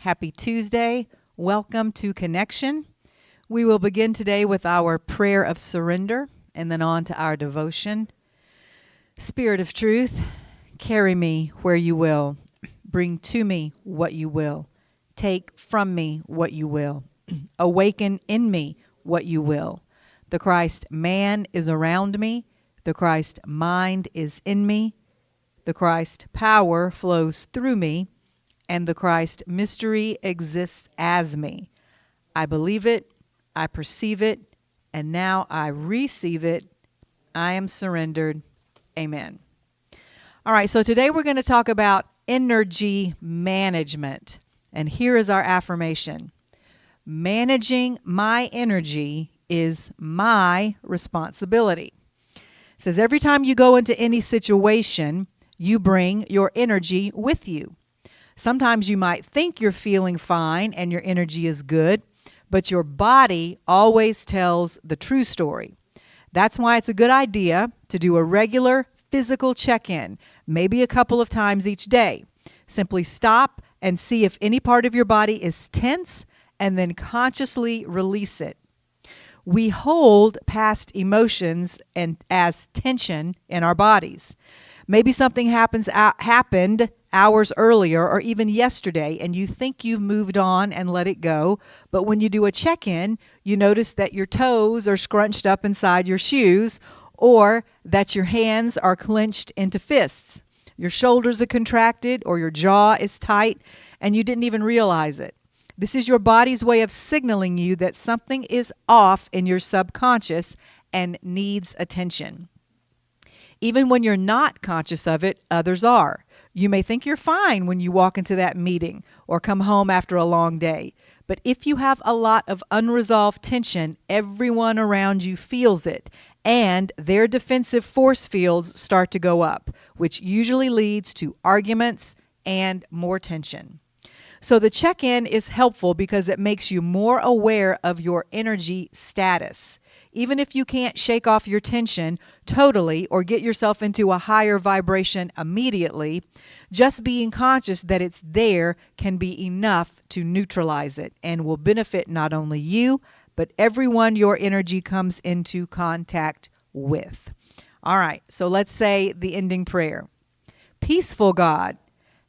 Happy Tuesday. Welcome to Connection. We will begin today with our prayer of surrender and then on to our devotion. Spirit of truth, carry me where you will. Bring to me what you will. Take from me what you will. Awaken in me what you will. The Christ man is around me. The Christ mind is in me. The Christ power flows through me. And the Christ mystery exists as me. I believe it, I perceive it, and now I receive it. I am surrendered. Amen. All right, so today we're going to talk about energy management. And here is our affirmation. Managing my energy is my responsibility. It says every time you go into any situation, you bring your energy with you. Sometimes you might think you're feeling fine and your energy is good, but your body always tells the true story. That's why it's a good idea to do a regular physical check-in, maybe a couple of times each day. Simply stop and see if any part of your body is tense and then consciously release it. We hold past emotions and as tension in our bodies. Maybe something happened hours earlier or even yesterday, and you think you've moved on and let it go, but when you do a check-in, you notice that your toes are scrunched up inside your shoes or that your hands are clenched into fists. Your shoulders are contracted or your jaw is tight, and you didn't even realize it. This is your body's way of signaling you that something is off in your subconscious and needs attention. Even when you're not conscious of it, others are. You may think you're fine when you walk into that meeting or come home after a long day. But if you have a lot of unresolved tension, everyone around you feels it, and their defensive force fields start to go up, which usually leads to arguments and more tension. So the check-in is helpful because it makes you more aware of your energy status. Even if you can't shake off your tension totally or get yourself into a higher vibration immediately, just being conscious that it's there can be enough to neutralize it and will benefit not only you, but everyone your energy comes into contact with. All right, so let's say the ending prayer. Peaceful God,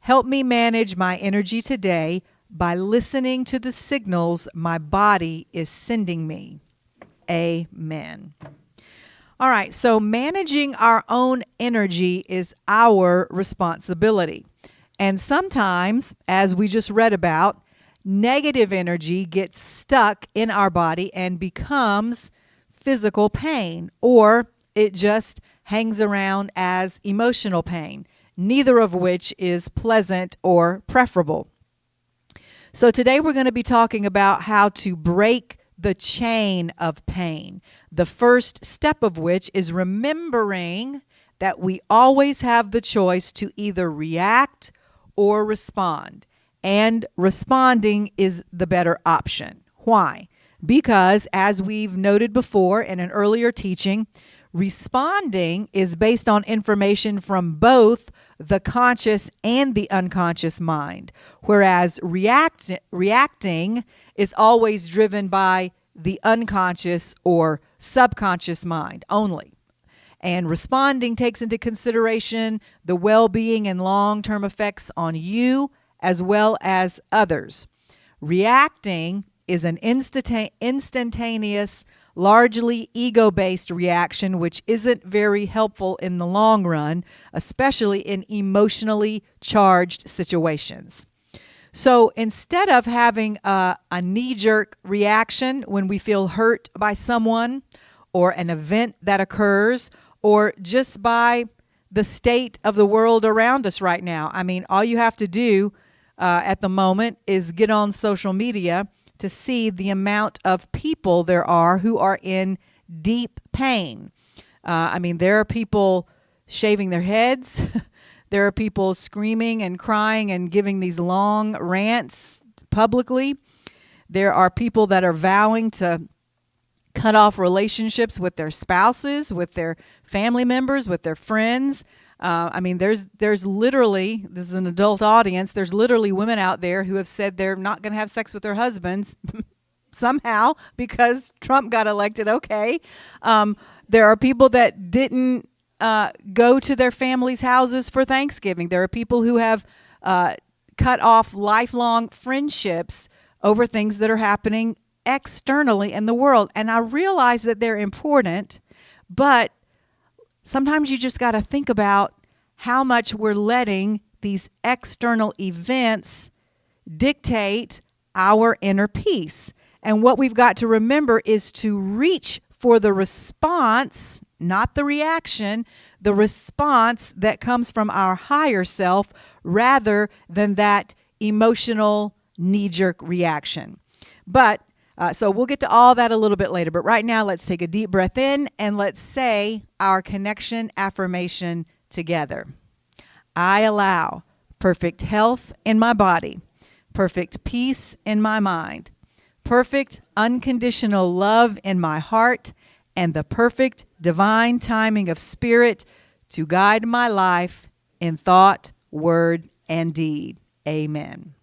help me manage my energy today by listening to the signals my body is sending me. Amen. All right, so managing our own energy is our responsibility. And sometimes, as we just read about, negative energy gets stuck in our body and becomes physical pain, or it just hangs around as emotional pain, neither of which is pleasant or preferable. So today we're going to be talking about how to break the chain of pain, the first step of which is remembering that we always have the choice to either react or respond. And responding is the better option. Why? Because, as we've noted before in an earlier teaching, responding is based on information from both the conscious and the unconscious mind, whereas reacting is always driven by the unconscious or subconscious mind only. And responding takes into consideration the well-being and long-term effects on you as well as others. Reacting is an instantaneous, largely ego-based reaction, which isn't very helpful in the long run, especially in emotionally charged situations. So instead of having a knee-jerk reaction when we feel hurt by someone or an event that occurs or just by the state of the world around us right now, I mean, all you have to do at the moment is get on social media to see the amount of people there are who are in deep pain. There are people shaving their heads. There are people screaming and crying and giving these long rants publicly. There are people that are vowing to cut off relationships with their spouses, with their family members, with their friends. There's literally, this is an adult audience, there's literally women out there who have said they're not going to have sex with their husbands somehow because Trump got elected. Okay. There are people that didn't go to their families' houses for Thanksgiving. There are people who have cut off lifelong friendships over things that are happening externally in the world. And I realize that they're important, but sometimes you just got to think about how much we're letting these external events dictate our inner peace. And what we've got to remember is to reach for the response, not the reaction, the response that comes from our higher self rather than that emotional knee-jerk reaction. But so we'll get to all that a little bit later. But right now, let's take a deep breath in and let's say our connection affirmation together. I allow perfect health in my body, perfect peace in my mind, perfect unconditional love in my heart, and the perfect divine timing of spirit to guide my life in thought, word, and deed. Amen.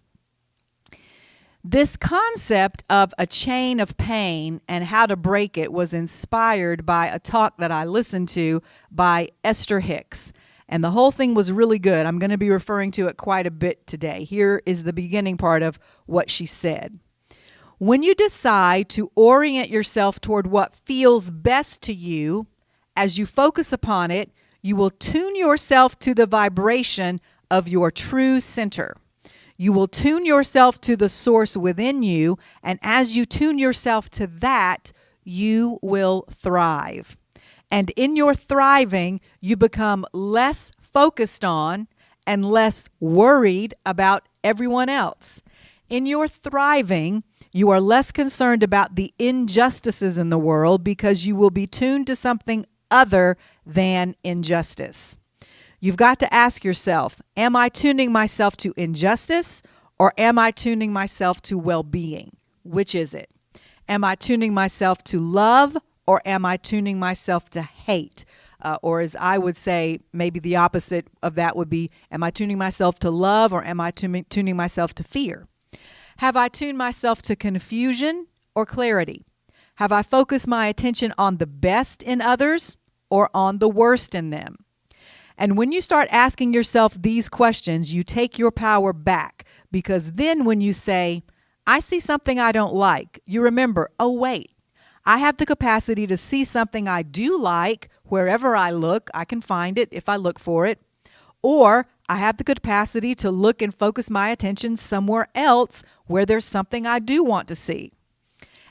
This concept of a chain of pain and how to break it was inspired by a talk that I listened to by Esther Hicks. And the whole thing was really good. I'm going to be referring to it quite a bit today. Here is the beginning part of what she said. When you decide to orient yourself toward what feels best to you, as you focus upon it, you will tune yourself to the vibration of your true center. You will tune yourself to the source within you, and as you tune yourself to that, you will thrive. And in your thriving, you become less focused on and less worried about everyone else. In your thriving, you are less concerned about the injustices in the world because you will be tuned to something other than injustice. You've got to ask yourself, am I tuning myself to injustice or am I tuning myself to well-being? Which is it? Am I tuning myself to love or am I tuning myself to hate? Or as I would say, maybe the opposite of that would be, am I tuning myself to love or am I tuning myself to fear? Have I tuned myself to confusion or clarity? Have I focused my attention on the best in others or on the worst in them? And when you start asking yourself these questions, you take your power back, because then when you say, I see something I don't like, you remember, oh wait, I have the capacity to see something I do like wherever I look. I can find it if I look for it. Or I have the capacity to look and focus my attention somewhere else where there's something I do want to see.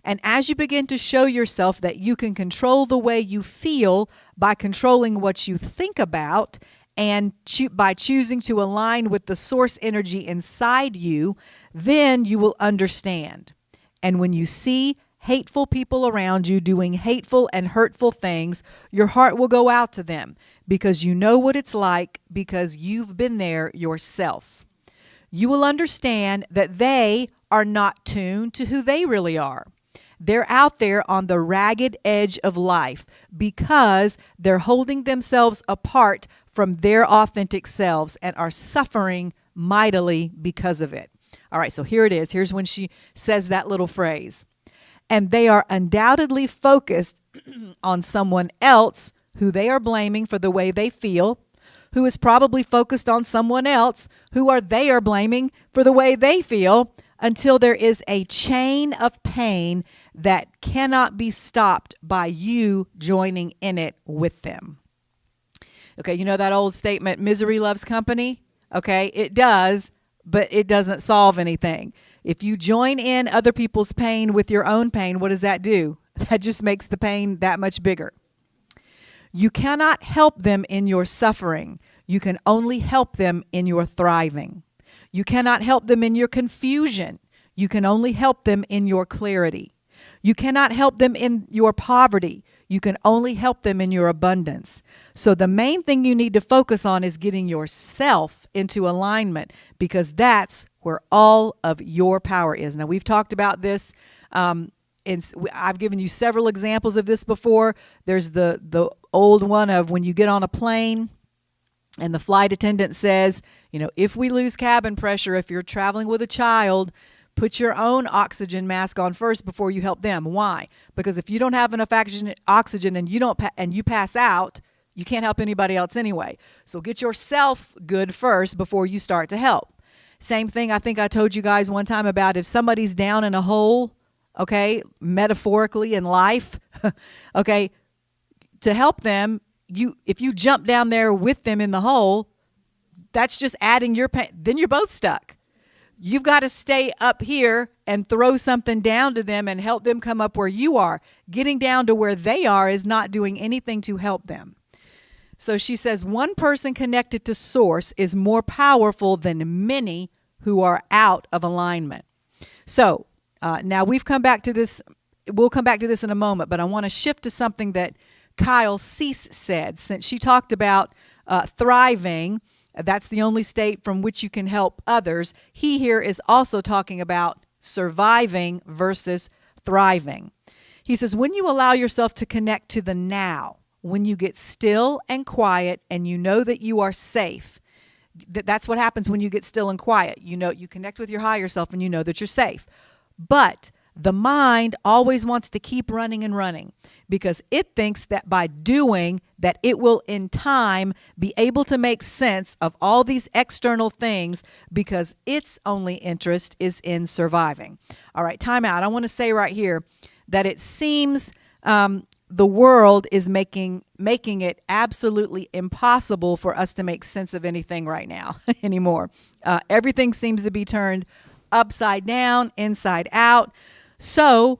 And as you begin to show yourself that you can control the way you feel by controlling what you think about and by choosing to align with the source energy inside you, then you will understand. And when you see hateful people around you doing hateful and hurtful things, your heart will go out to them because you know what it's like because you've been there yourself. You will understand that they are not tuned to who they really are. They're out there on the ragged edge of life because they're holding themselves apart from their authentic selves and are suffering mightily because of it. All right, so here it is. Here's when she says that little phrase. And they are undoubtedly focused on someone else who they are blaming for the way they feel, who is probably focused on someone else who they are blaming for the way they feel, until there is a chain of pain that cannot be stopped by you joining in it with them. Okay, you know that old statement, misery loves company? Okay, it does, but it doesn't solve anything. If you join in other people's pain with your own pain, what does that do? That just makes the pain that much bigger. You cannot help them in your suffering. You can only help them in your thriving. You cannot help them in your confusion. You can only help them in your clarity. You cannot help them in your poverty. You can only help them in your abundance. So the main thing you need to focus on is getting yourself into alignment, because that's where all of your power is. Now, we've talked about this I've given you several examples of this before. There's the old one of when you get on a plane and the flight attendant says, if we lose cabin pressure, if you're traveling with a child, put your own oxygen mask on first before you help them. Why? Because if you don't have enough oxygen and you pass out, you can't help anybody else anyway. So get yourself good first before you start to help. Same thing I think I told you guys one time about if somebody's down in a hole, okay, metaphorically in life, okay, to help them, if you jump down there with them in the hole, that's just adding your pain. Then you're both stuck. You've got to stay up here and throw something down to them and help them come up where you are. Getting down to where they are is not doing anything to help them. So she says, one person connected to source is more powerful than many who are out of alignment. So now we've come back to this. We'll come back to this in a moment, but I want to shift to something that Kyle Cease said, since she talked about thriving. That's the only state from which you can help others. He here is also talking about surviving versus thriving. He says, when you allow yourself to connect to the now, when you get still and quiet and you know that you are safe, that's what happens when you get still and quiet. You connect with your higher self and you know that you're safe. But the mind always wants to keep running and running because it thinks that by doing that it will in time be able to make sense of all these external things because its only interest is in surviving. All right, time out. I want to say right here that it seems the world is making it absolutely impossible for us to make sense of anything right now anymore. Everything seems to be turned upside down, inside out. So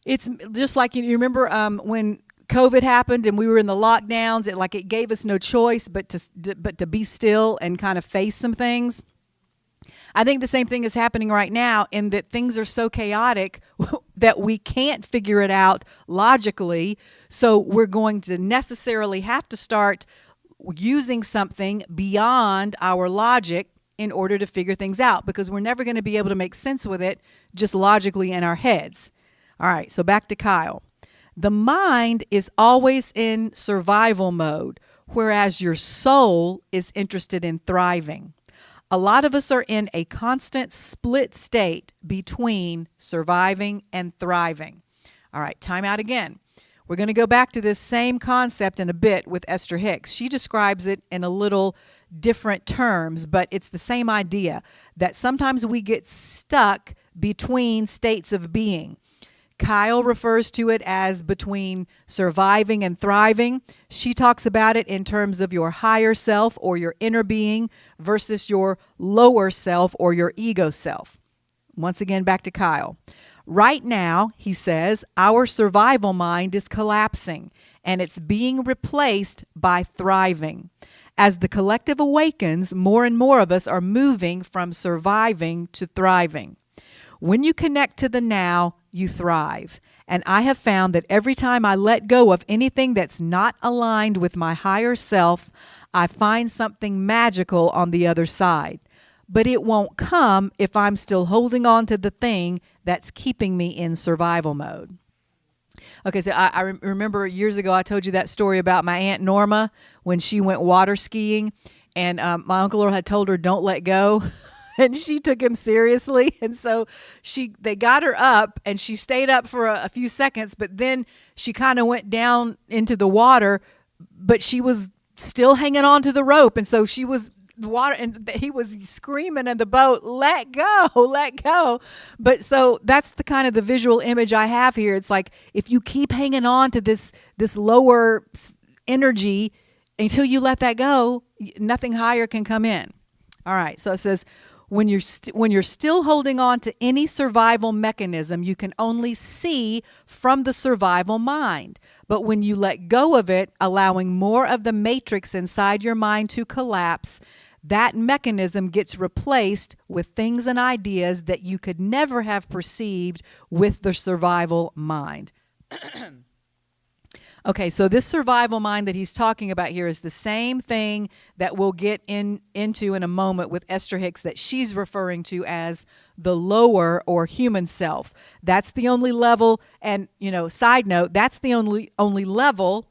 it's just like, you remember when COVID happened and we were in the lockdowns, it gave us no choice but to be still and kind of face some things. I think the same thing is happening right now in that things are so chaotic that we can't figure it out logically. So we're going to necessarily have to start using something beyond our logic in order to figure things out because we're never going to be able to make sense with it just logically in our heads. All right, so back to Kyle. The mind is always in survival mode, whereas your soul is interested in thriving. A lot of us are in a constant split state between surviving and thriving. All right, time out again. We're going to go back to this same concept in a bit with Esther Hicks. She describes it in a little different terms, but it's the same idea that sometimes we get stuck between states of being. Kyle refers to it as between surviving and thriving. She talks about it in terms of your higher self or your inner being versus your lower self or your ego self. Once again, back to Kyle. Right now, he says, our survival mind is collapsing and it's being replaced by thriving. As the collective awakens, more and more of us are moving from surviving to thriving. When you connect to the now, you thrive. And I have found that every time I let go of anything that's not aligned with my higher self, I find something magical on the other side. But it won't come if I'm still holding on to the thing that's keeping me in survival mode. Okay, so I remember years ago I told you that story about my Aunt Norma when she went water skiing, and my Uncle Earl had told her, don't let go. And she took him seriously. And so they got her up and she stayed up for a few seconds, but then she kind of went down into the water, but she was still hanging on to the rope. And so she was the water and he was screaming in the boat, let go, let go. But so that's the kind of the visual image I have here. It's like, if you keep hanging on to this lower energy until you let that go, nothing higher can come in. All right. So it says, when you're still holding on to any survival mechanism, you can only see from the survival mind. But when you let go of it, allowing more of the matrix inside your mind to collapse, that mechanism gets replaced with things and ideas that you could never have perceived with the survival mind. Okay, so this survival mind that he's talking about here is the same thing that we'll get into in a moment with Esther Hicks that she's referring to as the lower or human self. That's the only level, and side note, that's the only level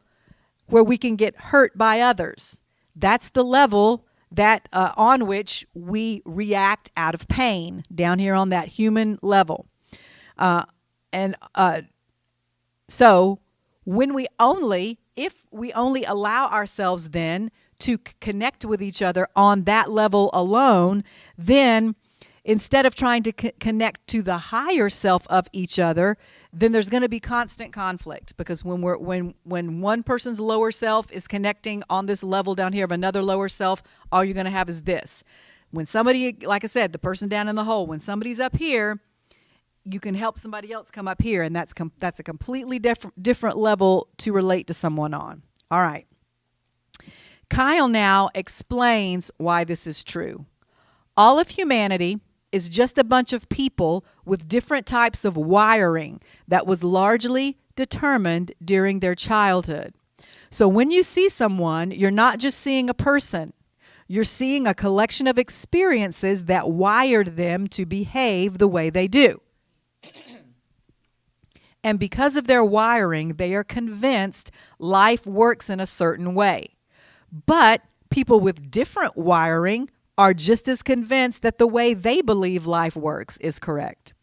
where we can get hurt by others. That's the level that on which we react out of pain, down here on that human level. So if we only allow ourselves then to connect with each other on that level alone, then instead of trying to connect to the higher self of each other, then there's going to be constant conflict, because when one person's lower self is connecting on this level down here of another lower self, all you're going to have is this. When somebody, like I said, the person down in the hole, when somebody's up here, you can help somebody else come up here, and that's a completely different level to relate to someone on. All right. Kyle now explains why this is true. All of humanity is just a bunch of people with different types of wiring that was largely determined during their childhood. So when you see someone, you're not just seeing a person. You're seeing a collection of experiences that wired them to behave the way they do. And because of their wiring, they are convinced life works in a certain way. But people with different wiring are just as convinced that the way they believe life works is correct.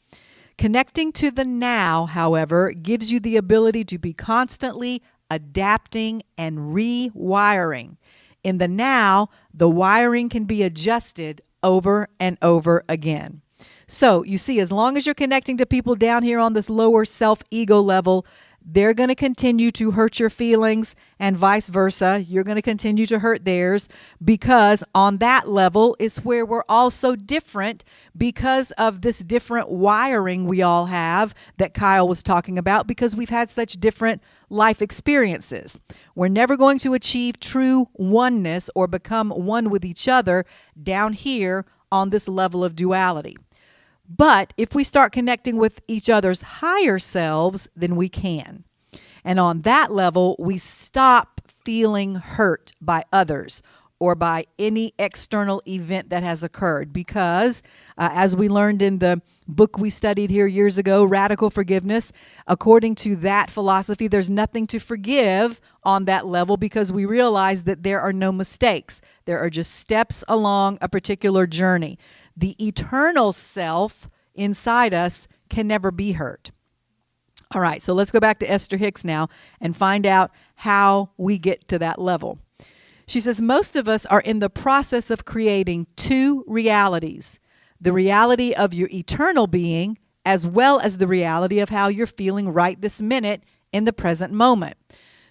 Connecting to the now, however, gives you the ability to be constantly adapting and rewiring. In the now, the wiring can be adjusted over and over again. So you see, as long as you're connecting to people down here on this lower self-ego level, they're going to continue to hurt your feelings, and vice versa. You're going to continue to hurt theirs, because on that level is where we're all so different because of this different wiring we all have that Kyle was talking about, because we've had such different life experiences. We're never going to achieve true oneness or become one with each other down here on this level of duality. But if we start connecting with each other's higher selves, then we can. And on that level, we stop feeling hurt by others or by any external event that has occurred. Because as we learned in the book we studied here years ago, Radical Forgiveness, according to that philosophy, there's nothing to forgive on that level, because we realize that there are no mistakes. There are just steps along a particular journey. The eternal self inside us can never be hurt. All right, so let's go back to Esther Hicks now and find out how we get to that level. She says, most of us are in the process of creating two realities: the reality of your eternal being, as well as the reality of how you're feeling right this minute in the present moment.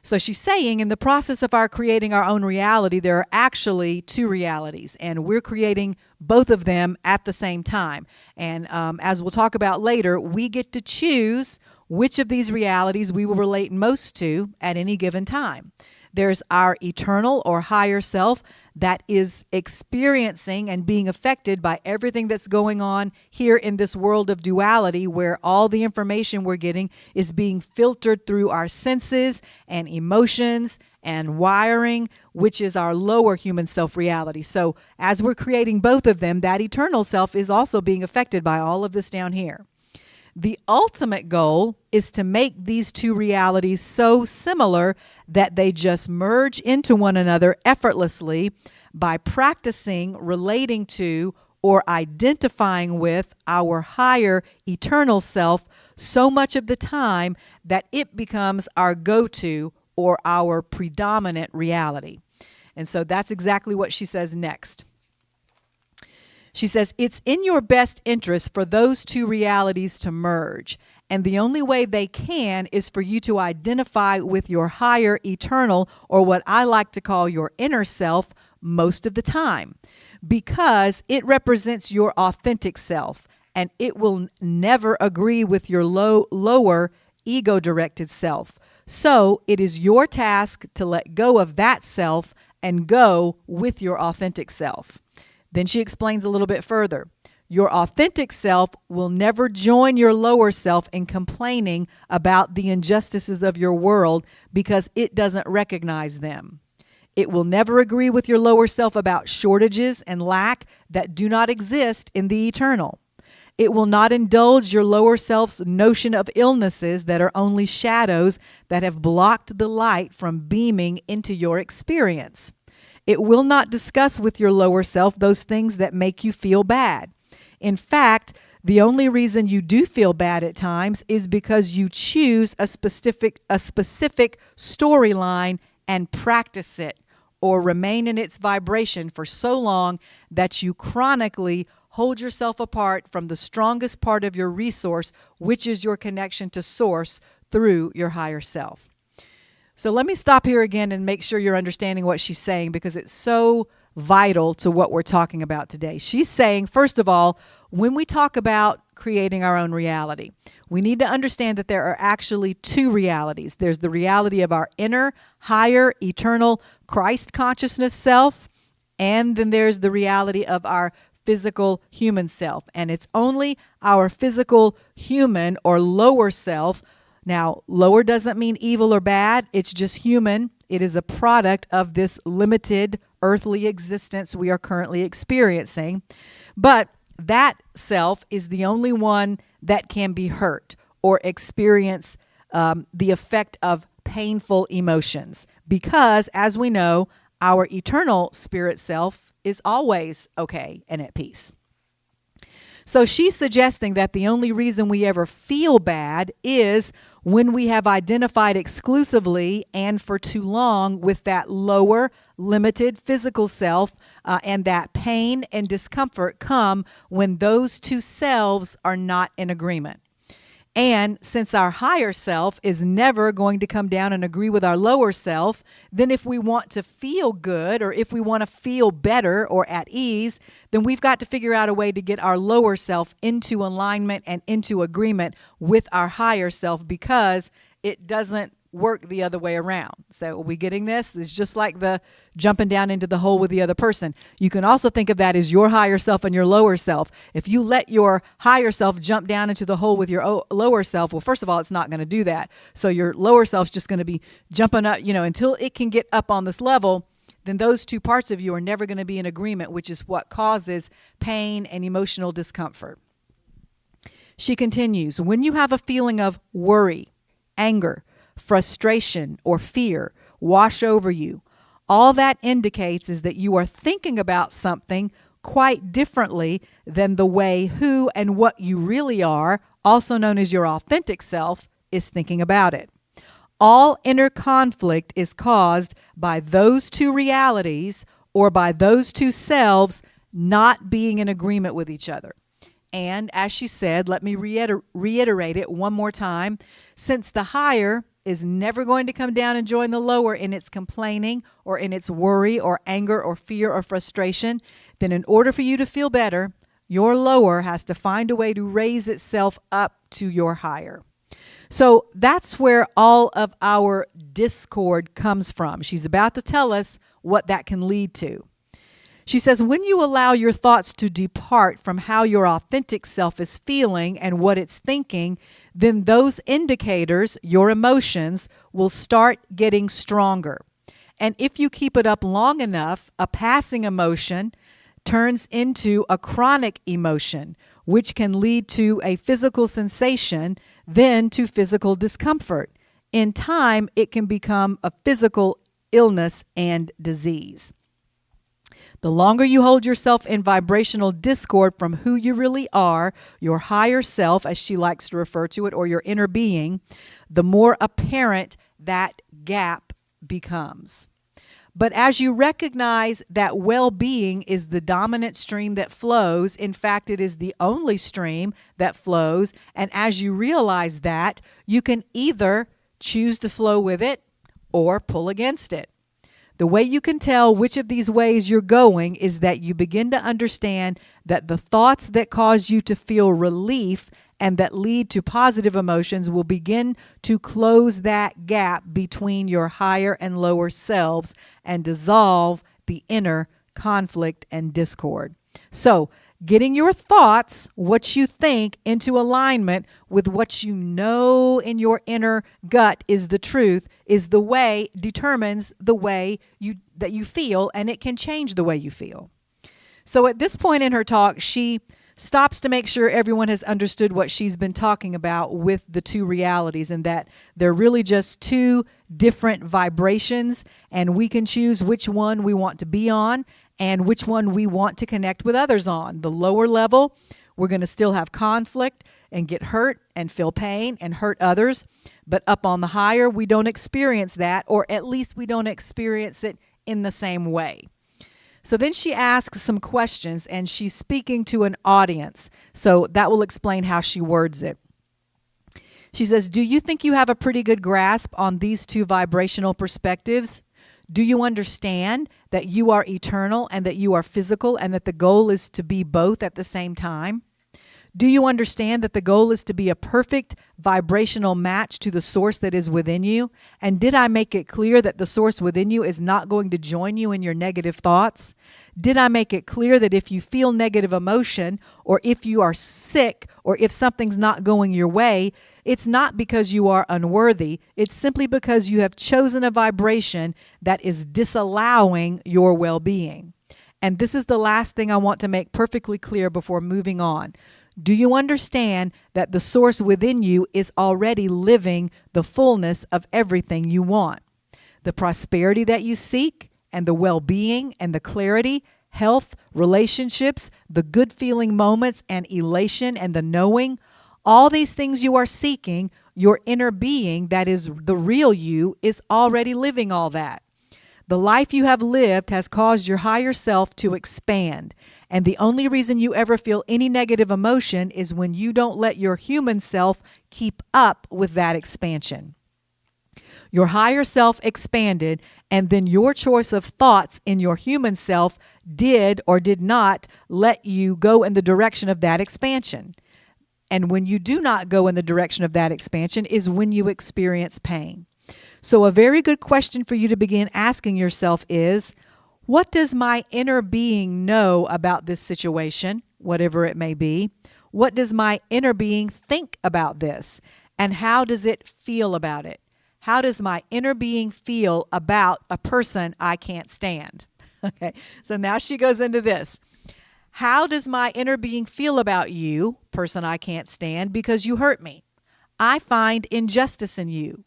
So she's saying, in the process of our creating our own reality, there are actually two realities, and we're creating both of them at the same time. And as we'll talk about later, we get to choose which of these realities we will relate most to at any given time. There's our eternal or higher self that is experiencing and being affected by everything that's going on here in this world of duality, where all the information we're getting is being filtered through our senses and emotions and wiring, which is our lower human self reality. So as we're creating both of them, that eternal self is also being affected by all of this down here. The ultimate goal is to make these two realities so similar that they just merge into one another effortlessly by practicing relating to or identifying with our higher eternal self so much of the time that it becomes our go-to or our predominant reality. And so that's exactly what she says next. She says, it's in your best interest for those two realities to merge. And the only way they can is for you to identify with your higher eternal, or what I like to call your inner self, most of the time. Because it represents your authentic self, and it will never agree with your lower ego-directed self. So it is your task to let go of that self and go with your authentic self. Then she explains a little bit further. Your authentic self will never join your lower self in complaining about the injustices of your world because it doesn't recognize them. It will never agree with your lower self about shortages and lack that do not exist in the eternal. It will not indulge your lower self's notion of illnesses that are only shadows that have blocked the light from beaming into your experience. It will not discuss with your lower self those things that make you feel bad. In fact, the only reason you do feel bad at times is because you choose a specific storyline and practice it or remain in its vibration for so long that you chronically hold yourself apart from the strongest part of your resource, which is your connection to Source through your higher self. So let me stop here again and make sure you're understanding what she's saying, because it's so vital to what we're talking about today. She's saying, first of all, when we talk about creating our own reality, we need to understand that there are actually two realities. There's the reality of our inner, higher, eternal Christ consciousness self, and then there's the reality of our physical human self. And it's only our physical human or lower self. Now, lower doesn't mean evil or bad. It's just human. It is a product of this limited earthly existence we are currently experiencing. But that self is the only one that can be hurt or experience the effect of painful emotions. Because, as we know, our eternal spirit self is always okay and at peace. So she's suggesting that the only reason we ever feel bad is when we have identified exclusively and for too long with that lower, limited physical self, and that pain and discomfort come when those two selves are not in agreement. And since our higher self is never going to come down and agree with our lower self, then if we want to feel good or if we want to feel better or at ease, then we've got to figure out a way to get our lower self into alignment and into agreement with our higher self, because it doesn't work the other way around. So are we getting this? It's just like the jumping down into the hole with the other person. You can also think of that as your higher self and your lower self. If you let your higher self jump down into the hole with your lower self, well, first of all, it's not going to do that. So your lower self's just going to be jumping up, until it can get up on this level. Then those two parts of you are never going to be in agreement, which is what causes pain and emotional discomfort. She continues, when you have a feeling of worry, anger, frustration, or fear wash over you, all that indicates is that you are thinking about something quite differently than the way who and what you really are, also known as your authentic self, is thinking about it. All inner conflict is caused by those two realities or by those two selves not being in agreement with each other. And as she said, let me reiterate it one more time, since the higher is never going to come down and join the lower in its complaining or in its worry or anger or fear or frustration, then in order for you to feel better, your lower has to find a way to raise itself up to your higher. So that's where all of our discord comes from. She's about to tell us what that can lead to. She says, when you allow your thoughts to depart from how your authentic self is feeling and what it's thinking, then those indicators, your emotions, will start getting stronger. And if you keep it up long enough, a passing emotion turns into a chronic emotion, which can lead to a physical sensation, then to physical discomfort. In time, it can become a physical illness and disease. The longer you hold yourself in vibrational discord from who you really are, your higher self, as she likes to refer to it, or your inner being, the more apparent that gap becomes. But as you recognize that well-being is the dominant stream that flows, in fact, it is the only stream that flows, and as you realize that, you can either choose to flow with it or pull against it. The way you can tell which of these ways you're going is that you begin to understand that the thoughts that cause you to feel relief and that lead to positive emotions will begin to close that gap between your higher and lower selves and dissolve the inner conflict and discord. So getting your thoughts, what you think, into alignment with what you know in your inner gut is the truth, is the way, determines the way that you feel, and it can change the way you feel. So at this point in her talk, she stops to make sure everyone has understood what she's been talking about with the two realities, and that they're really just two different vibrations, and we can choose which one we want to be on and which one we want to connect with others on. The lower level, we're going to still have conflict and get hurt and feel pain and hurt others, but up on the higher, we don't experience that, or at least we don't experience it in the same way. So then she asks some questions, and she's speaking to an audience. So that will explain how she words it. She says, do you think you have a pretty good grasp on these two vibrational perspectives? Do you understand that you are eternal and that you are physical and that the goal is to be both at the same time? Do you understand that the goal is to be a perfect vibrational match to the source that is within you? And did I make it clear that the source within you is not going to join you in your negative thoughts? Did I make it clear that if you feel negative emotion, or if you are sick, or if something's not going your way, it's not because you are unworthy. It's simply because you have chosen a vibration that is disallowing your well-being. And this is the last thing I want to make perfectly clear before moving on. Do you understand that the source within you is already living the fullness of everything you want? The prosperity that you seek, and the well-being, and the clarity, health, relationships, the good feeling moments, and elation, and the knowing, all these things you are seeking, your inner being, that is the real you, is already living all that. The life you have lived has caused your higher self to expand. And the only reason you ever feel any negative emotion is when you don't let your human self keep up with that expansion. Your higher self expanded, and then your choice of thoughts in your human self did or did not let you go in the direction of that expansion. And when you do not go in the direction of that expansion is when you experience pain. So a very good question for you to begin asking yourself is, what does my inner being know about this situation, whatever it may be? What does my inner being think about this? And how does it feel about it? How does my inner being feel about a person I can't stand? Okay, so now she goes into this. How does my inner being feel about you, person I can't stand, because you hurt me? I find injustice in you.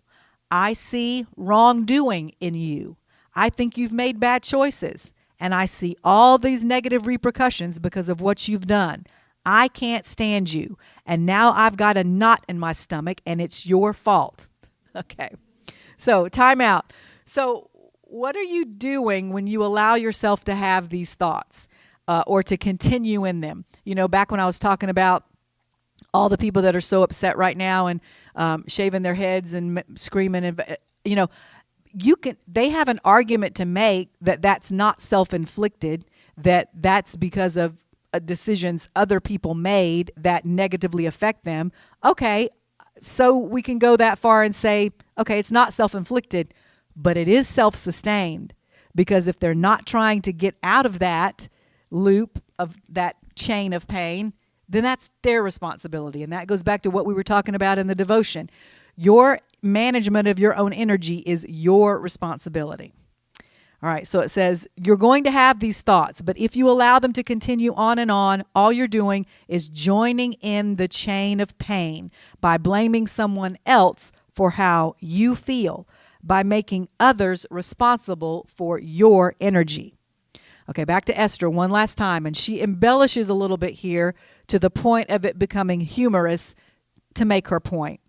I see wrongdoing in you. I think you've made bad choices, and I see all these negative repercussions because of what you've done. I can't stand you, and now I've got a knot in my stomach, and it's your fault. Okay, so time out. So what are you doing when you allow yourself to have these thoughts or to continue in them? You know, back when I was talking about all the people that are so upset right now and shaving their heads and screaming, and you know, they have an argument to make that that's not self-inflicted, that that's because of decisions other people made that negatively affect them. Okay, so we can go that far and say, okay, it's not self-inflicted, but it is self-sustained, because if they're not trying to get out of that loop, of that chain of pain, then that's their responsibility. And that goes back to what we were talking about in the devotion. Your management of your own energy is your responsibility. All right, so it says, you're going to have these thoughts, but if you allow them to continue on and on, all you're doing is joining in the chain of pain by blaming someone else for how you feel, by making others responsible for your energy. Okay, back to Esther one last time, and she embellishes a little bit here to the point of it becoming humorous to make her point.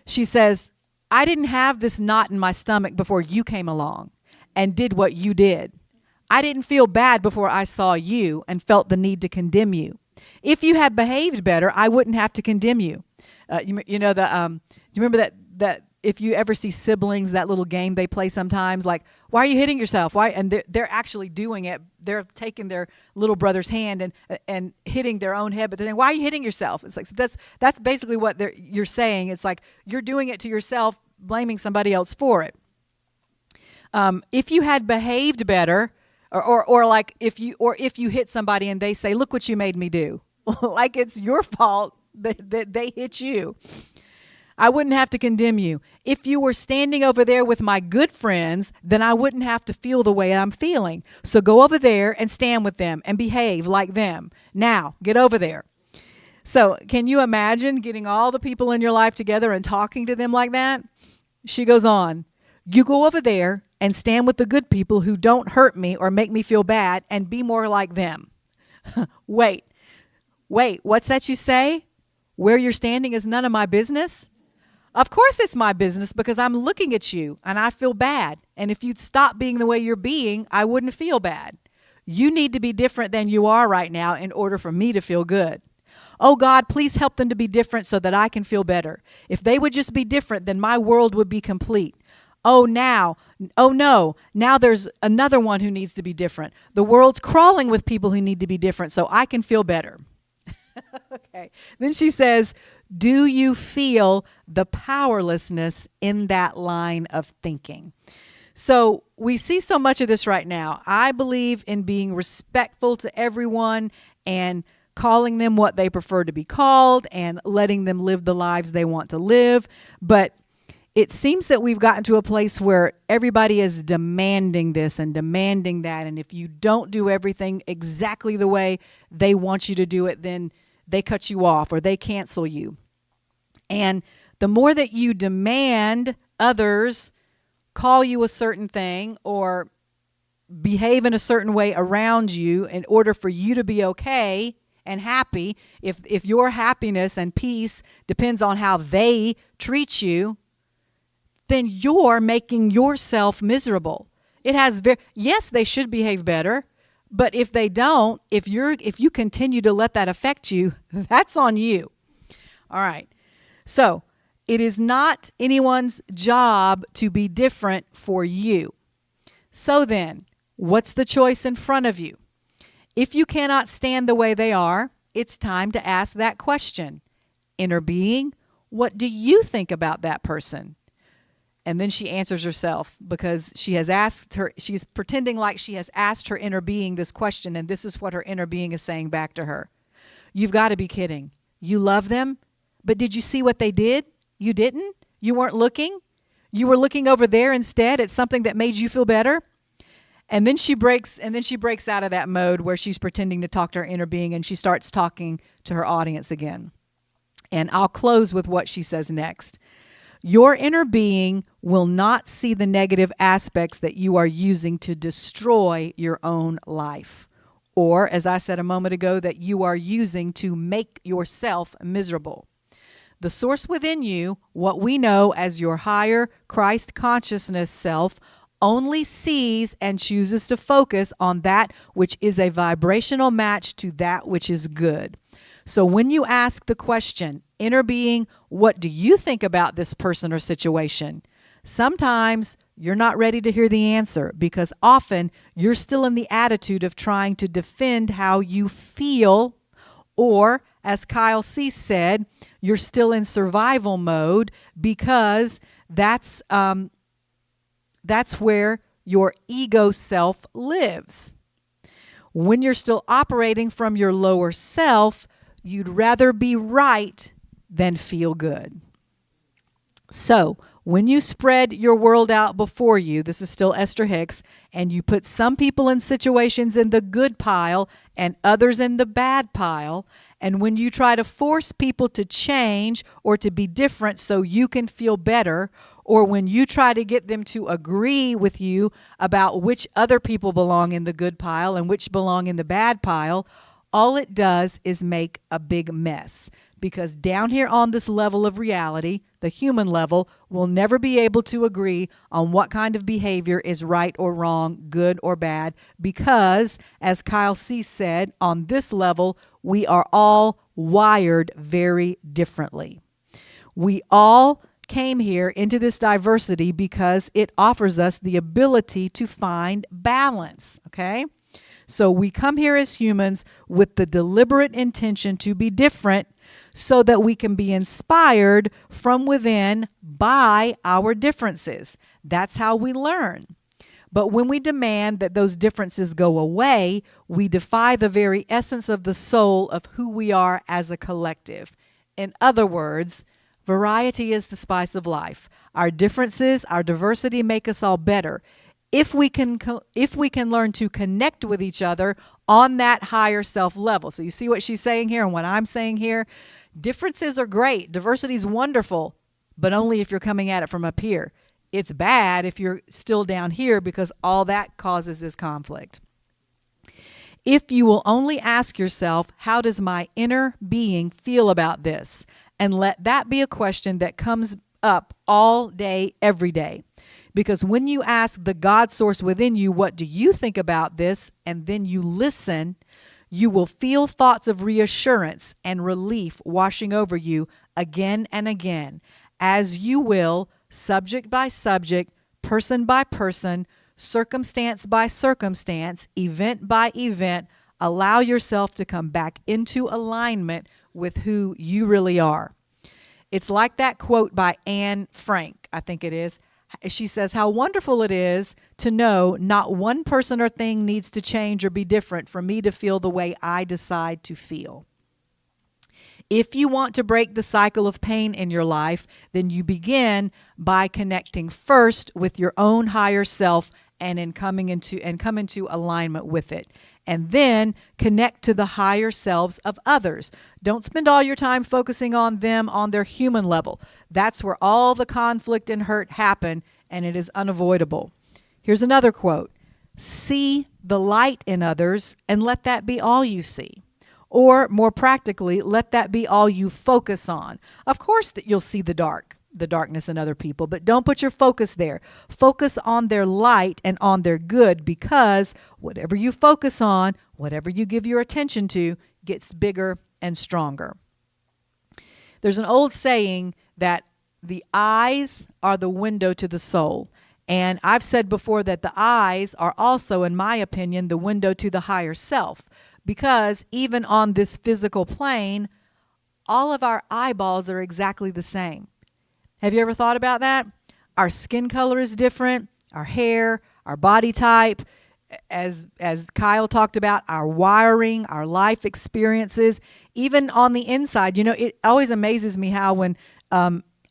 She says, I didn't have this knot in my stomach before you came along and did what you did. I didn't feel bad before I saw you and felt the need to condemn you. If you had behaved better, I wouldn't have to condemn you. Do you remember that if you ever see siblings, that little game they play sometimes, like, why are you hitting yourself? Why? And they're actually doing it. They're taking their little brother's hand and hitting their own head, but they're saying, why are you hitting yourself? It's like, so that's basically what you're saying. It's like you're doing it to yourself, blaming somebody else for it. If you had behaved better, Or like if you hit somebody and they say, "Look what you made me do," like it's your fault that they hit you. I wouldn't have to condemn you. If you were standing over there with my good friends, then I wouldn't have to feel the way I'm feeling. So go over there and stand with them and behave like them. Now, get over there. So can you imagine getting all the people in your life together and talking to them like that? She goes on, you go over there and stand with the good people who don't hurt me or make me feel bad and be more like them. Wait, what's that you say? Where you're standing is none of my business? Of course it's my business because I'm looking at you and I feel bad. And if you'd stop being the way you're being, I wouldn't feel bad. You need to be different than you are right now in order for me to feel good. Oh God, please help them to be different so that I can feel better. If they would just be different, then my world would be complete. Oh no, now there's another one who needs to be different. The world's crawling with people who need to be different so I can feel better. Okay. Then she says, do you feel the powerlessness in that line of thinking? So we see so much of this right now. I believe in being respectful to everyone and calling them what they prefer to be called and letting them live the lives they want to live. But it seems that we've gotten to a place where everybody is demanding this and demanding that. And if you don't do everything exactly the way they want you to do it, then they cut you off or they cancel you. And the more that you demand others call you a certain thing or behave in a certain way around you in order for you to be okay and happy, if your happiness and peace depends on how they treat you, then you're making yourself miserable. It has yes, they should behave better, but if they don't, if you continue to let that affect you, that's on you. All right. So, it is not anyone's job to be different for you. So then, what's the choice in front of you? If you cannot stand the way they are, it's time to ask that question. Inner being, what do you think about that person? And then she answers herself because she's pretending like she has asked her inner being this question, and this is what her inner being is saying back to her. You've got to be kidding. You love them, but did you see what they did? You didn't? You weren't looking? You were looking over there instead at something that made you feel better? And then she breaks out of that mode where she's pretending to talk to her inner being, and she starts talking to her audience again. And I'll close with what she says next. Your inner being will not see the negative aspects that you are using to destroy your own life. Or, as I said a moment ago, that you are using to make yourself miserable. The source within you, what we know as your higher Christ consciousness self, only sees and chooses to focus on that which is a vibrational match to that which is good. So when you ask the question, inner being, what do you think about this person or situation? Sometimes you're not ready to hear the answer because often you're still in the attitude of trying to defend how you feel, or as Kyle C. said, you're still in survival mode because that's where your ego self lives. When you're still operating from your lower self, you'd rather be right than feel good. So, when you spread your world out before you, this is still Esther Hicks, and you put some people in situations in the good pile and others in the bad pile, and when you try to force people to change or to be different so you can feel better, or when you try to get them to agree with you about which other people belong in the good pile and which belong in the bad pile, all it does is make a big mess. Because down here on this level of reality, the human level, will never be able to agree on what kind of behavior is right or wrong, good or bad, because, as Kyle C. said, on this level, we are all wired very differently. We all came here into this diversity because it offers us the ability to find balance, okay? So we come here as humans with the deliberate intention to be different so that we can be inspired from within by our differences. That's how we learn. But when we demand that those differences go away, we defy the very essence of the soul of who we are as a collective. In other words, variety is the spice of life. Our differences, our diversity make us all better. If we can learn to connect with each other on that higher self level. So you see what she's saying here and what I'm saying here? Differences are great. Diversity is wonderful, but only if you're coming at it from up here. It's bad if you're still down here because all that causes is conflict. If you will only ask yourself, how does my inner being feel about this? And let that be a question that comes up all day, every day. Because when you ask the God source within you, what do you think about this? And then you listen, you will feel thoughts of reassurance and relief washing over you again and again, as you will, subject by subject, person by person, circumstance by circumstance, event by event, allow yourself to come back into alignment with who you really are. It's like that quote by Anne Frank, I think it is. She says, how wonderful it is to know not one person or thing needs to change or be different for me to feel the way I decide to feel. If you want to break the cycle of pain in your life, then you begin by connecting first with your own higher self and come into alignment with it. And then connect to the higher selves of others. Don't spend all your time focusing on them on their human level. That's where all the conflict and hurt happen, and it is unavoidable. Here's another quote. See the light in others and let that be all you see. Or more practically, let that be all you focus on. Of course that you'll see the darkness in other people, but don't put your focus there. Focus on their light and on their good, because whatever you focus on, whatever you give your attention to, gets bigger and stronger. There's an old saying that the eyes are the window to the soul. And I've said before that the eyes are also, in my opinion, the window to the higher self. Because even on this physical plane, all of our eyeballs are exactly the same. Have you ever thought about that? Our skin color is different, our hair, our body type, as Kyle talked about, our wiring, our life experiences, even on the inside. You know, it always amazes me how when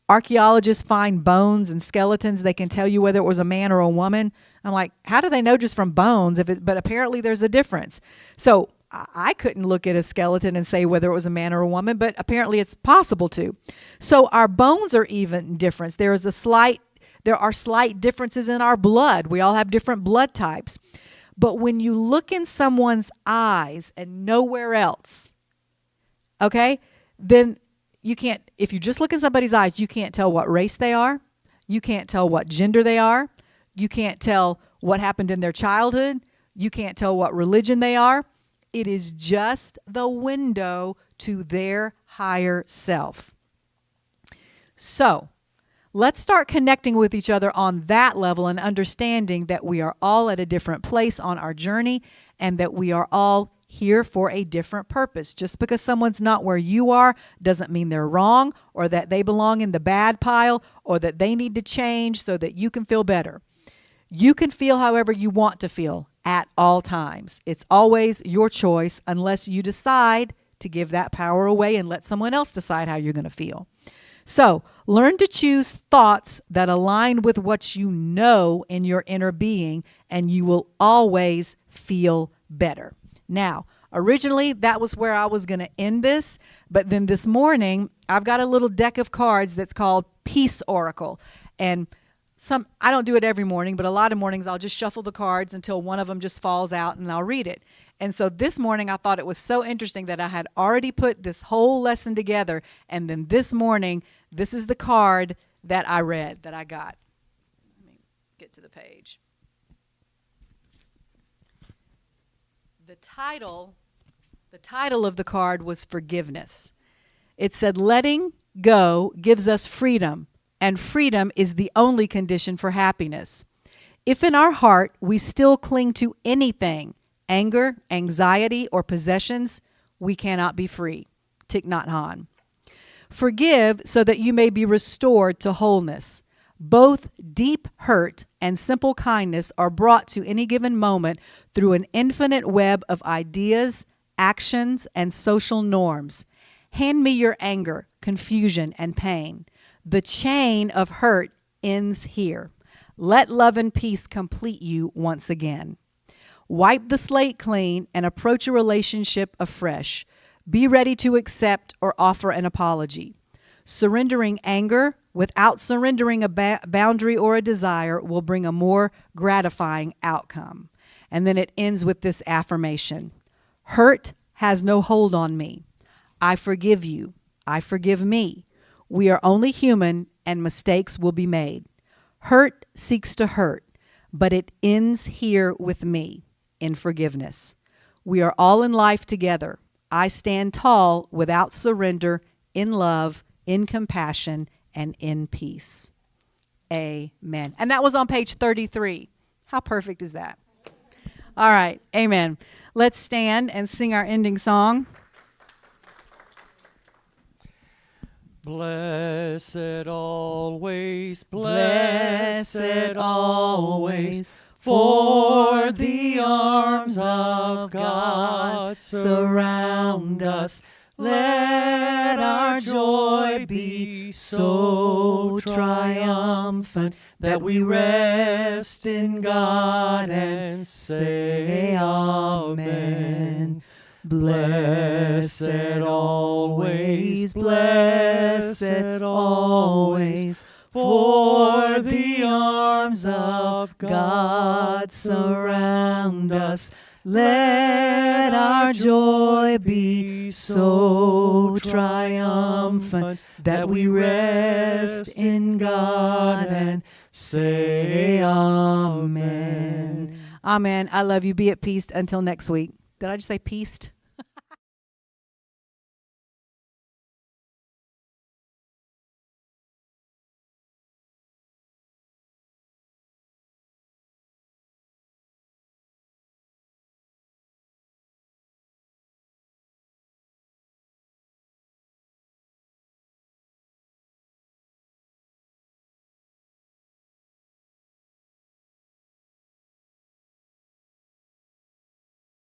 archaeologists find bones and skeletons, they can tell you whether it was a man or a woman. I'm like, how do they know just from bones? But apparently there's a difference. So I couldn't look at a skeleton and say whether it was a man or a woman, but apparently it's possible to. So our bones are even different. There are slight differences in our blood. We all have different blood types. But when you look in someone's eyes and nowhere else, okay, then you can't, if you just look in somebody's eyes, you can't tell what race they are. You can't tell what gender they are. You can't tell what happened in their childhood. You can't tell what religion they are. It is just the window to their higher self. So, let's start connecting with each other on that level and understanding that we are all at a different place on our journey and that we are all here for a different purpose. Just because someone's not where you are doesn't mean they're wrong or that they belong in the bad pile or that they need to change so that you can feel better. You can feel however you want to feel at all times. It's always your choice unless you decide to give that power away and let someone else decide how you're going to feel. So, learn to choose thoughts that align with what you know in your inner being, and you will always feel better. Now, originally, that was where I was going to end this, but then this morning, I've got a little deck of cards that's called Peace Oracle, and I don't do it every morning, but a lot of mornings I'll just shuffle the cards until one of them just falls out and I'll read it. And so this morning I thought it was so interesting that I had already put this whole lesson together. And then this morning, this is the card that I read, that I got. Let me get to the page. The title of the card was Forgiveness. It said, letting go gives us freedom. And freedom is the only condition for happiness. If in our heart we still cling to anything, anger, anxiety, or possessions, we cannot be free. Thich Nhat Hanh. Forgive so that you may be restored to wholeness. Both deep hurt and simple kindness are brought to any given moment through an infinite web of ideas, actions, and social norms. Hand me your anger, confusion, and pain. The chain of hurt ends here. Let love and peace complete you once again. Wipe the slate clean and approach a relationship afresh. Be ready to accept or offer an apology. Surrendering anger without surrendering a boundary or a desire will bring a more gratifying outcome. And then it ends with this affirmation. Hurt has no hold on me. I forgive you. I forgive me. We are only human and mistakes will be made. Hurt seeks to hurt, but it ends here with me in forgiveness. We are all in life together. I stand tall without surrender, in love, in compassion, and in peace. Amen. And that was on page 33. How perfect is that? All right. Amen. Let's stand and sing our ending song. Blessed always, blessed always, for the arms of God surround us. Let our joy be so triumphant that we rest in God and say Amen. Blessed always, blessed always, for the arms of God surround us. Let our joy be so triumphant that we rest in God and say Amen. Amen. I love you. Be at peace until next week. Did I just say peace?